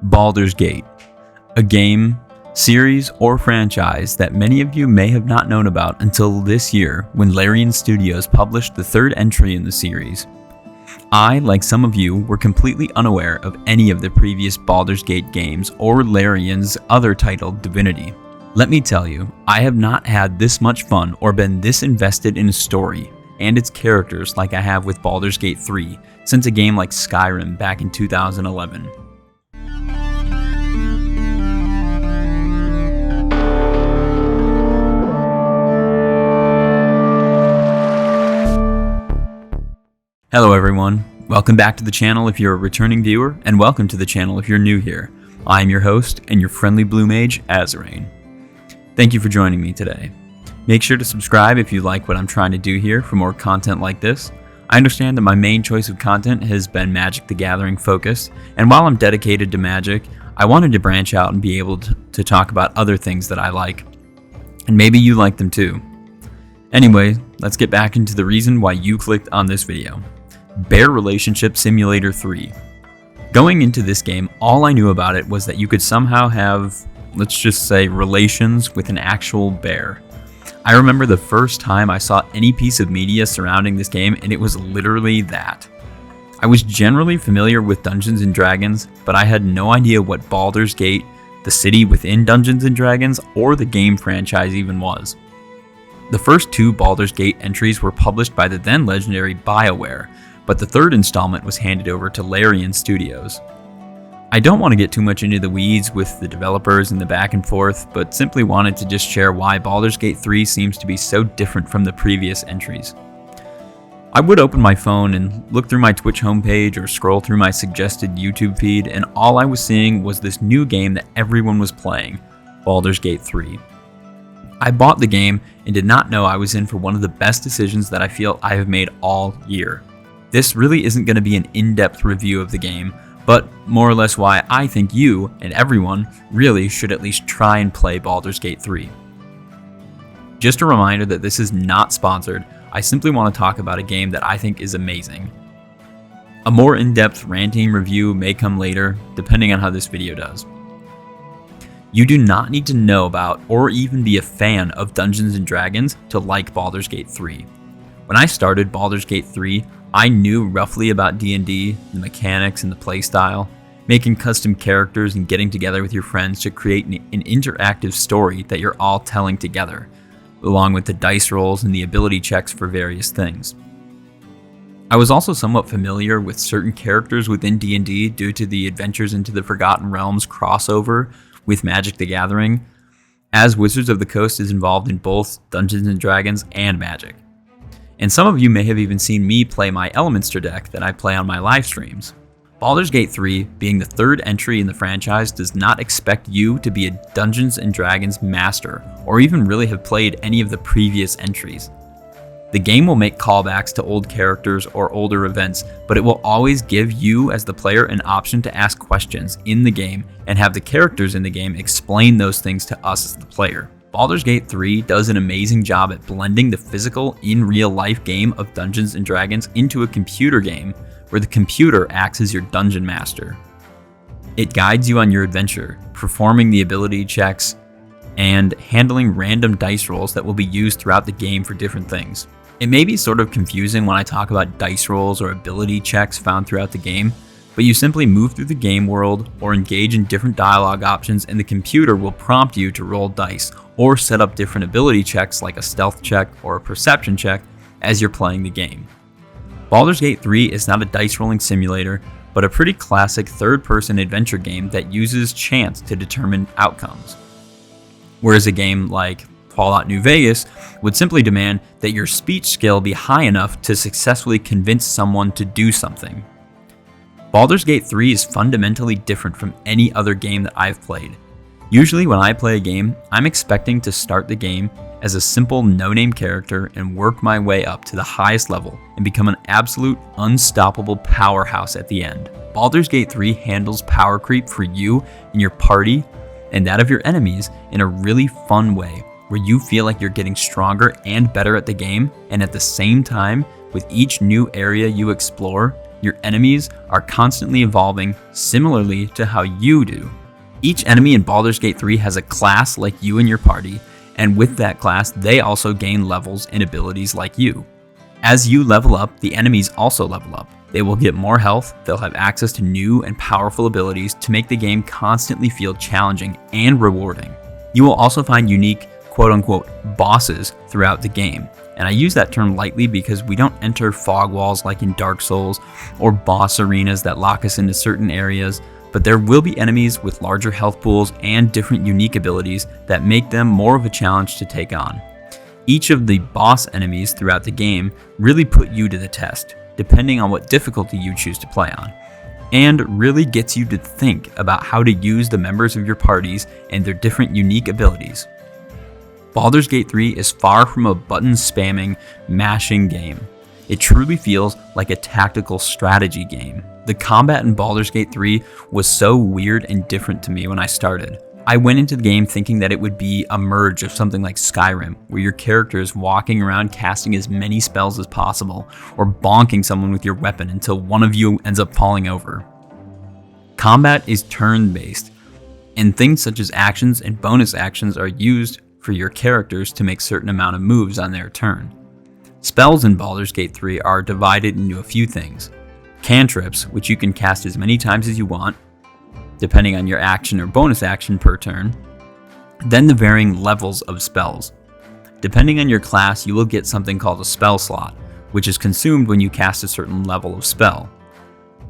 Baldur's Gate, a game, series, or franchise that many of you may have not known about until this year when Larian Studios published the third entry in the series. I, like some of you, were completely unaware of any of the previous Baldur's Gate games or Larian's other title, Divinity. Let me tell you, I have not had this much fun or been this invested in a story and its characters like I have with Baldur's Gate 3 since a game like Skyrim back in 2011. Hello everyone, welcome back to the channel if you're a returning viewer, and welcome to the channel if you're new here. I am your host and your friendly blue mage, Azrain. Thank you for joining me today. Make sure to subscribe if you like what I'm trying to do here for more content like this. I understand that my main choice of content has been Magic the Gathering focused, and while I'm dedicated to Magic, I wanted to branch out and be able to talk about other things that I like. And maybe you like them too. Anyway, let's get back into the reason why you clicked on this video. Bear Relationship Simulator 3. Going into this game, all I knew about it was that you could somehow have, let's just say, relations with an actual bear. I remember the first time I saw any piece of media surrounding this game, and it was literally that. I was generally familiar with Dungeons & Dragons, but I had no idea what Baldur's Gate, the city within Dungeons & Dragons, or the game franchise even was. The first two Baldur's Gate entries were published by the then legendary BioWare, but the third installment was handed over to Larian Studios. I don't want to get too much into the weeds with the developers and the back and forth, but simply wanted to just share why Baldur's Gate 3 seems to be so different from the previous entries. I would open my phone and look through my Twitch homepage or scroll through my suggested YouTube feed, and all I was seeing was this new game that everyone was playing, Baldur's Gate 3. I bought the game and did not know I was in for one of the best decisions that I feel I have made all year. This really isn't going to be an in-depth review of the game, but more or less why I think you, and everyone, really should at least try and play Baldur's Gate 3. Just a reminder that this is not sponsored, I simply want to talk about a game that I think is amazing. A more in-depth ranting review may come later, depending on how this video does. You do not need to know about or even be a fan of Dungeons & Dragons to like Baldur's Gate 3. When I started Baldur's Gate 3, I knew roughly about D&D, the mechanics and the playstyle, making custom characters and getting together with your friends to create an interactive story that you're all telling together, along with the dice rolls and the ability checks for various things. I was also somewhat familiar with certain characters within D&D due to the Adventures into the Forgotten Realms crossover with Magic the Gathering, as Wizards of the Coast is involved in both Dungeons & Dragons and Magic. And some of you may have even seen me play my Elementor deck that I play on my live streams. Baldur's Gate 3, being the third entry in the franchise, does not expect you to be a Dungeons & Dragons master or even really have played any of the previous entries. The game will make callbacks to old characters or older events, but it will always give you as the player an option to ask questions in the game and have the characters in the game explain those things to us as the player. Baldur's Gate 3 does an amazing job at blending the physical, in real life game of Dungeons & Dragons into a computer game where the computer acts as your dungeon master. It guides you on your adventure, performing the ability checks and handling random dice rolls that will be used throughout the game for different things. It may be sort of confusing when I talk about dice rolls or ability checks found throughout the game, but you simply move through the game world or engage in different dialogue options and the computer will prompt you to roll dice or set up different ability checks like a stealth check or a perception check as you're playing the game. Baldur's Gate 3 is not a dice rolling simulator, but a pretty classic third-person adventure game that uses chance to determine outcomes. Whereas a game like Fallout New Vegas would simply demand that your speech skill be high enough to successfully convince someone to do something. Baldur's Gate 3 is fundamentally different from any other game that I've played. Usually when I play a game, I'm expecting to start the game as a simple no-name character and work my way up to the highest level and become an absolute unstoppable powerhouse at the end. Baldur's Gate 3 handles power creep for you and your party and that of your enemies in a really fun way where you feel like you're getting stronger and better at the game, and at the same time, with each new area you explore, your enemies are constantly evolving similarly to how you do. Each enemy in Baldur's Gate 3 has a class like you and your party, and with that class, they also gain levels and abilities like you. As you level up, the enemies also level up. They will get more health, they'll have access to new and powerful abilities to make the game constantly feel challenging and rewarding. You will also find unique, quote-unquote, bosses throughout the game. And I use that term lightly because we don't enter fog walls like in Dark Souls or boss arenas that lock us into certain areas, but there will be enemies with larger health pools and different unique abilities that make them more of a challenge to take on. Each of the boss enemies throughout the game really put you to the test, depending on what difficulty you choose to play on, and really gets you to think about how to use the members of your parties and their different unique abilities. Baldur's Gate 3 is far from a button spamming, mashing game. It truly feels like a tactical strategy game. The combat in Baldur's Gate 3 was so weird and different to me when I started. I went into the game thinking that it would be a merge of something like Skyrim, where your character is walking around casting as many spells as possible, or bonking someone with your weapon until one of you ends up falling over. Combat is turn-based, and things such as actions and bonus actions are used for your characters to make certain amount of moves on their turn. Spells in Baldur's Gate 3 are divided into a few things. Cantrips, which you can cast as many times as you want, depending on your action or bonus action per turn. Then the varying levels of spells. Depending on your class, you will get something called a spell slot, which is consumed when you cast a certain level of spell.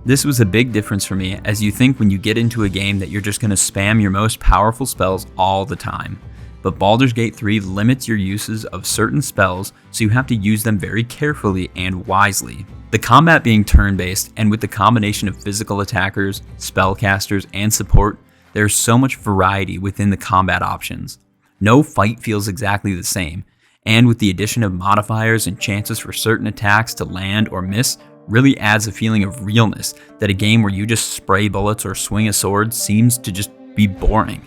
This was a big difference for me, as you think when you get into a game that you're just going to spam your most powerful spells all the time. But Baldur's Gate 3 limits your uses of certain spells, so you have to use them very carefully and wisely. The combat being turn-based, and with the combination of physical attackers, spellcasters, and support, there's so much variety within the combat options. No fight feels exactly the same, and with the addition of modifiers and chances for certain attacks to land or miss, really adds a feeling of realness that a game where you just spray bullets or swing a sword seems to just be boring.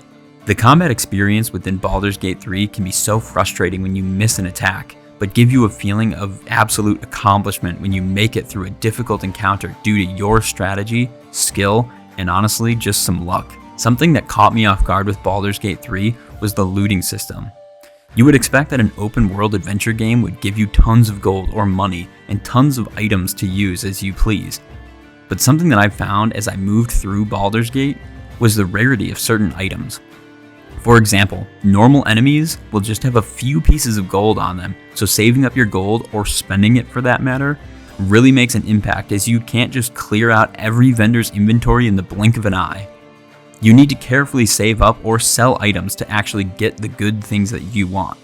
The combat experience within Baldur's Gate 3 can be so frustrating when you miss an attack, but give you a feeling of absolute accomplishment when you make it through a difficult encounter due to your strategy, skill, and honestly, just some luck. Something that caught me off guard with Baldur's Gate 3 was the looting system. You would expect that an open world adventure game would give you tons of gold or money and tons of items to use as you please. But something that I found as I moved through Baldur's Gate was the rarity of certain items. For example, normal enemies will just have a few pieces of gold on them, so saving up your gold, or spending it for that matter, really makes an impact, as you can't just clear out every vendor's inventory in the blink of an eye. You need to carefully save up or sell items to actually get the good things that you want.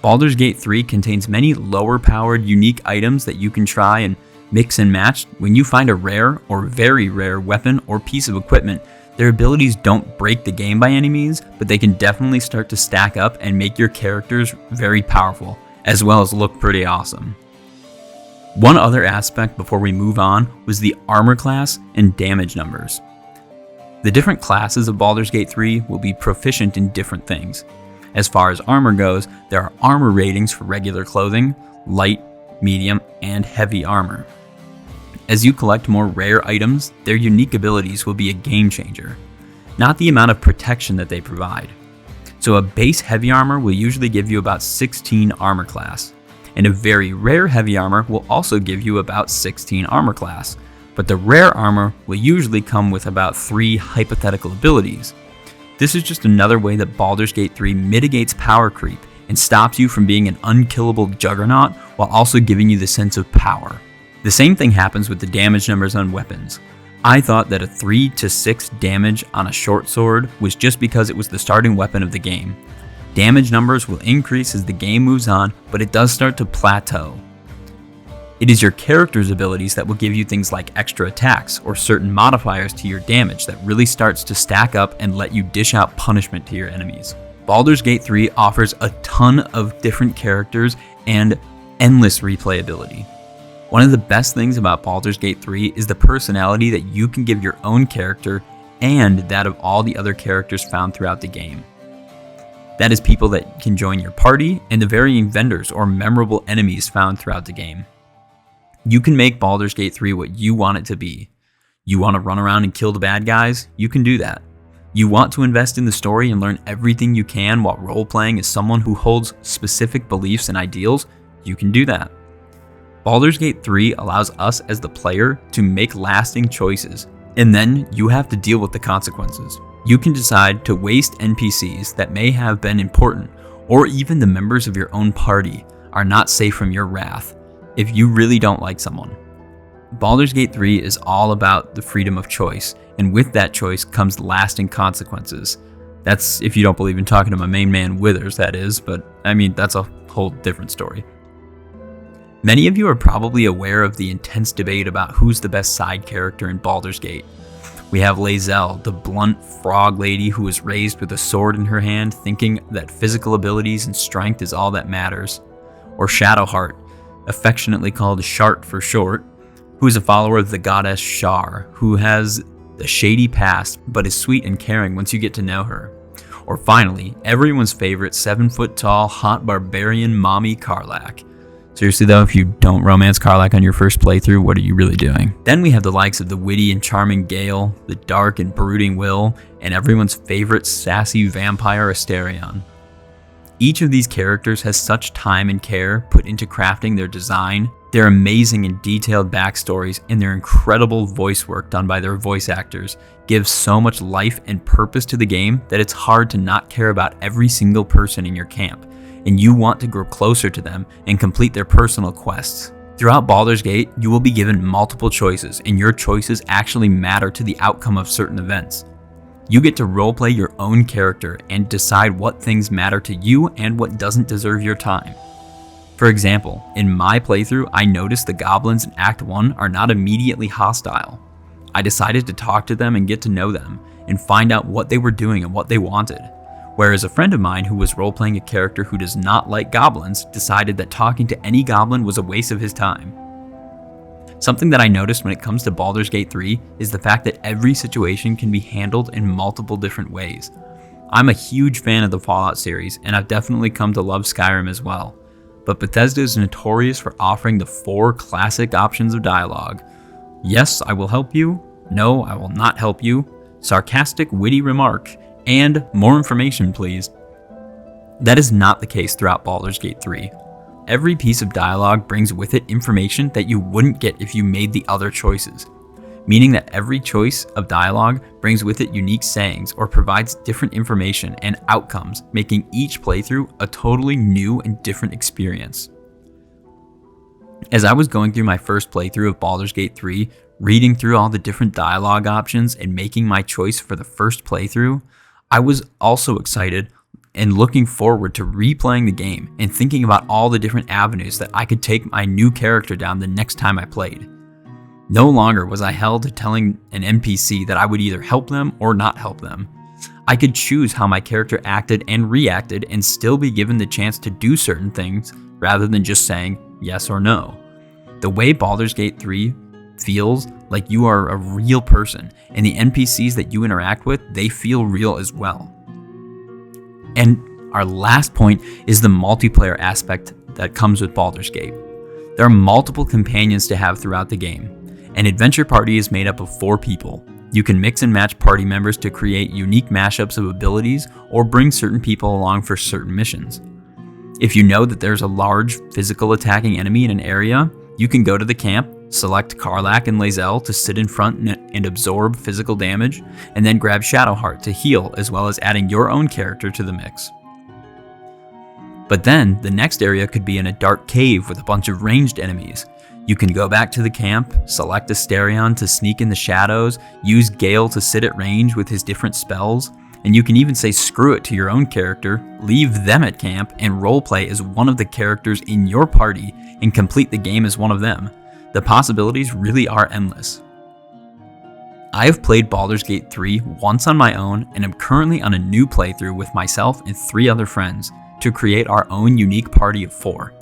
Baldur's Gate 3 contains many lower powered unique items that you can try and mix and match. When you find a rare or very rare weapon or piece of equipment, their abilities don't break the game by any means, but they can definitely start to stack up and make your characters very powerful, as well as look pretty awesome. One other aspect before we move on was the armor class and damage numbers. The different classes of Baldur's Gate 3 will be proficient in different things. As far as armor goes, there are armor ratings for regular clothing, light, medium, and heavy armor. As you collect more rare items, their unique abilities will be a game changer, not the amount of protection that they provide. So a base heavy armor will usually give you about 16 armor class, and a very rare heavy armor will also give you about 16 armor class, but the rare armor will usually come with about 3 hypothetical abilities. This is just another way that Baldur's Gate 3 mitigates power creep and stops you from being an unkillable juggernaut while also giving you the sense of power. The same thing happens with the damage numbers on weapons. I thought that a 3 to 6 damage on a short sword was just because it was the starting weapon of the game. Damage numbers will increase as the game moves on, but it does start to plateau. It is your character's abilities that will give you things like extra attacks or certain modifiers to your damage that really starts to stack up and let you dish out punishment to your enemies. Baldur's Gate 3 offers a ton of different characters and endless replayability. One of the best things about Baldur's Gate 3 is the personality that you can give your own character and that of all the other characters found throughout the game. That is people that can join your party and the varying vendors or memorable enemies found throughout the game. You can make Baldur's Gate 3 what you want it to be. You want to run around and kill the bad guys? You can do that. You want to invest in the story and learn everything you can while role-playing as someone who holds specific beliefs and ideals? You can do that. Baldur's Gate 3 allows us as the player to make lasting choices, and then you have to deal with the consequences. You can decide to waste NPCs that may have been important, or even the members of your own party are not safe from your wrath if you really don't like someone. Baldur's Gate 3 is all about the freedom of choice, and with that choice comes lasting consequences. That's if you don't believe in talking to my main man Withers, that is, but I mean, that's a whole different story. Many of you are probably aware of the intense debate about who's the best side character in Baldur's Gate. We have Lae'zel, the blunt frog lady who was raised with a sword in her hand, thinking that physical abilities and strength is all that matters. Or Shadowheart, affectionately called Shart for short, who is a follower of the goddess Shar, who has a shady past but is sweet and caring once you get to know her. Or finally, everyone's favorite 7-foot-tall hot barbarian mommy Karlach. Seriously though, if you don't romance Karlach on your first playthrough, what are you really doing? Then we have the likes of the witty and charming Gale, the dark and brooding Will, and everyone's favorite sassy vampire Asterion. Each of these characters has such time and care put into crafting their design, their amazing and detailed backstories, and their incredible voice work done by their voice actors gives so much life and purpose to the game that it's hard to not care about every single person in your camp, and you want to grow closer to them and complete their personal quests. Throughout Baldur's Gate, you will be given multiple choices, and your choices actually matter to the outcome of certain events. You get to roleplay your own character and decide what things matter to you and what doesn't deserve your time. For example, in my playthrough, I noticed the goblins in Act 1 are not immediately hostile. I decided to talk to them and get to know them, and find out what they were doing and what they wanted. Whereas a friend of mine who was roleplaying a character who does not like goblins decided that talking to any goblin was a waste of his time. Something that I noticed when it comes to Baldur's Gate 3 is the fact that every situation can be handled in multiple different ways. I'm a huge fan of the Fallout series, and I've definitely come to love Skyrim as well. But Bethesda is notorious for offering the 4 classic options of dialogue. Yes, I will help you. No, I will not help you. Sarcastic, witty remark. And more information, please. That is not the case throughout Baldur's Gate 3. Every piece of dialogue brings with it information that you wouldn't get if you made the other choices, meaning that every choice of dialogue brings with it unique sayings or provides different information and outcomes, making each playthrough a totally new and different experience. As I was going through my first playthrough of Baldur's Gate 3, reading through all the different dialogue options and making my choice for the first playthrough, I was also excited and looking forward to replaying the game and thinking about all the different avenues that I could take my new character down the next time I played. No longer was I held to telling an NPC that I would either help them or not help them. I could choose how my character acted and reacted and still be given the chance to do certain things rather than just saying yes or no. The way Baldur's Gate 3 feels like you are a real person, and the NPCs that you interact with, they feel real as well. And our last point is the multiplayer aspect that comes with Baldur's Gate. There are multiple companions to have throughout the game. An adventure party is made up of 4 people. You can mix and match party members to create unique mashups of abilities or bring certain people along for certain missions. If you know that there's a large physical attacking enemy in an area, you can go to the camp, select Karlach and Lae'zel to sit in front and absorb physical damage, and then grab Shadowheart to heal, as well as adding your own character to the mix. But then, the next area could be in a dark cave with a bunch of ranged enemies. You can go back to the camp, select Asterion to sneak in the shadows, use Gale to sit at range with his different spells, and you can even say screw it to your own character, leave them at camp, and roleplay as one of the characters in your party and complete the game as one of them. The possibilities really are endless. I have played Baldur's Gate 3 once on my own and am currently on a new playthrough with myself and 3 other friends to create our own unique party of 4.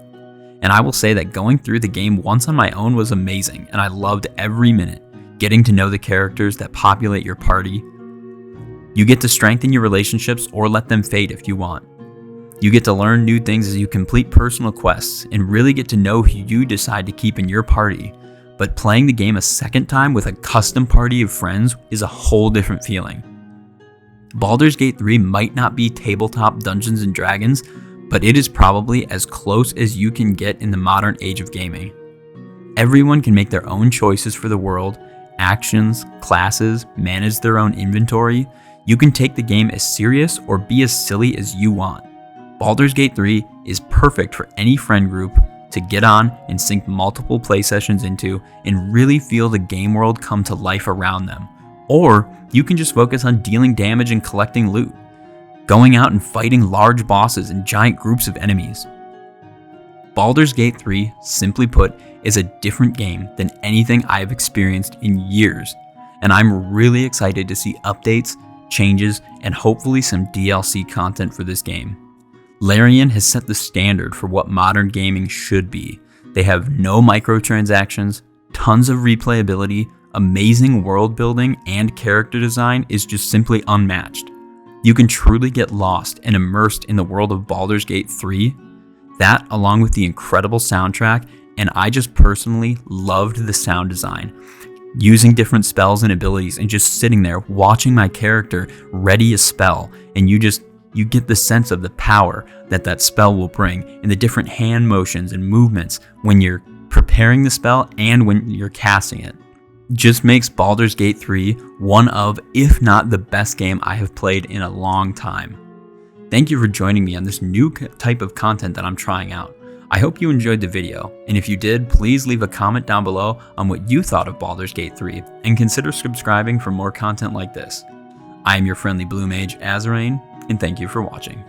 And I will say that going through the game once on my own was amazing, and I loved every minute, getting to know the characters that populate your party. You get to strengthen your relationships or let them fade if you want. You get to learn new things as you complete personal quests and really get to know who you decide to keep in your party. But playing the game a second time with a custom party of friends is a whole different feeling. Baldur's Gate 3 might not be tabletop Dungeons & Dragons, but it is probably as close as you can get in the modern age of gaming. Everyone can make their own choices for the world, actions, classes, manage their own inventory. You can take the game as serious or be as silly as you want. Baldur's Gate 3 is perfect for any friend group to get on and sink multiple play sessions into and really feel the game world come to life around them. Or you can just focus on dealing damage and collecting loot, going out and fighting large bosses and giant groups of enemies. Baldur's Gate 3, simply put, is a different game than anything I've experienced in years, and I'm really excited to see updates, changes, and hopefully some DLC content for this game. Larian has set the standard for what modern gaming should be. They have no microtransactions, tons of replayability, amazing world building, and character design is just simply unmatched. You can truly get lost and immersed in the world of Baldur's Gate 3. That, along with the incredible soundtrack, and I just personally loved the sound design. Using different spells and abilities and just sitting there watching my character ready a spell, and you get the sense of the power that spell will bring and the different hand motions and movements when you're preparing the spell and when you're casting it. Just makes Baldur's Gate 3 one of, if not the best game I have played in a long time. Thank you for joining me on this new type of content that I'm trying out. I hope you enjoyed the video, and if you did, please leave a comment down below on what you thought of Baldur's Gate 3, and consider subscribing for more content like this. I am your friendly blue mage, Azrain, and thank you for watching.